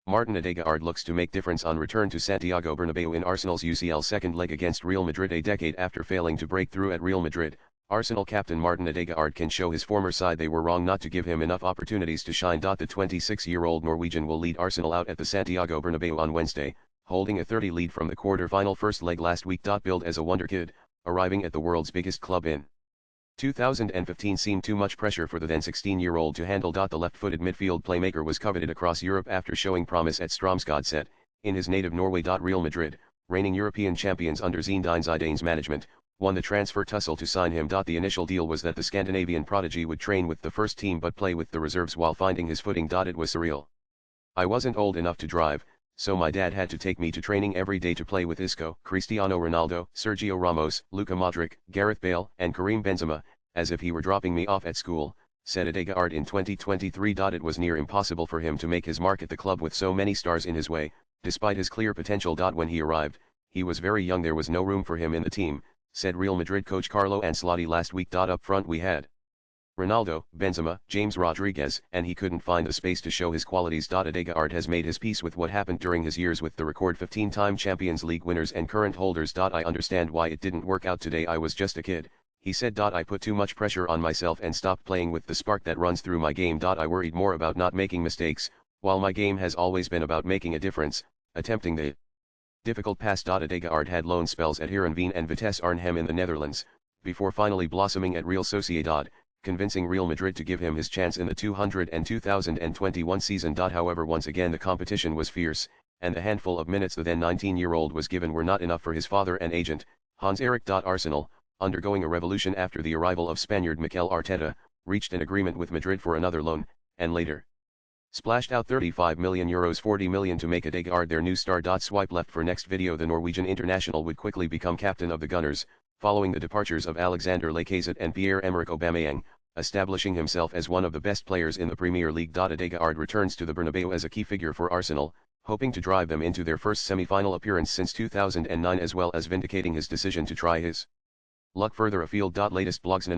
Martin Odegaard looks to make difference on return to Santiago Bernabeu in Arsenal's UCL second leg against Real Madrid. A decade after failing to break through at Real Madrid, Arsenal captain Martin Odegaard can show his former side they were wrong not to give him enough opportunities to shine. The 26-year-old Norwegian will lead Arsenal out at the Santiago Bernabeu on Wednesday, holding a 30 lead from the quarter-final first leg last week. Billed as a wonder kid, arriving at the world's biggest club in 2015 seemed too much pressure for the then 16-year-old to handle. The left-footed midfield playmaker was coveted across Europe after showing promise at Strømsgodset, in his native Norway. Real Madrid, reigning European champions under Zinedine Zidane's management, won the transfer tussle to sign him. The initial deal was that the Scandinavian prodigy would train with the first team but play with the reserves while finding his footing. It was surreal. I wasn't old enough to drive, so my dad had to take me to training every day to play with Isco, Cristiano Ronaldo, Sergio Ramos, Luka Modric, Gareth Bale, and Karim Benzema, as if he were dropping me off at school, said Odegaard in 2023. It was near impossible for him to make his mark at the club with so many stars in his way, despite his clear potential. When he arrived, he was very young. There was no room for him in the team, said Real Madrid coach Carlo Ancelotti last week. Up front we had Ronaldo, Benzema, James Rodriguez, and he couldn't find the space to show his qualities. Odegaard has made his peace with what happened during his years with the record 15-time Champions League winners and current holders. I understand why it didn't work out today. I was just a kid, he said. I put too much pressure on myself and stopped playing with the spark that runs through my game. I worried more about not making mistakes, while my game has always been about making a difference, attempting the difficult pass. Odegaard had loan spells at Heerenveen and Vitesse Arnhem in the Netherlands, before finally blossoming at Real Sociedad, convincing Real Madrid to give him his chance in the 2021 season. However, once again the competition was fierce, and the handful of minutes the then 19-year-old was given were not enough for his father and agent, Hans-Erik. Arsenal, undergoing a revolution after the arrival of Spaniard Mikel Arteta, reached an agreement with Madrid for another loan, and later splashed out €35 million €40 million to make Odegaard their new star. Swipe left for next video. The Norwegian international would quickly become captain of the Gunners, following the departures of Alexander Lacazette and Pierre-Emerick Aubameyang, establishing himself as one of the best players in the Premier League. Odegaard returns to the Bernabeu as a key figure for Arsenal, hoping to drive them into their first semi-final appearance since 2009, as well as vindicating his decision to try his luck further afield. Latest blogs.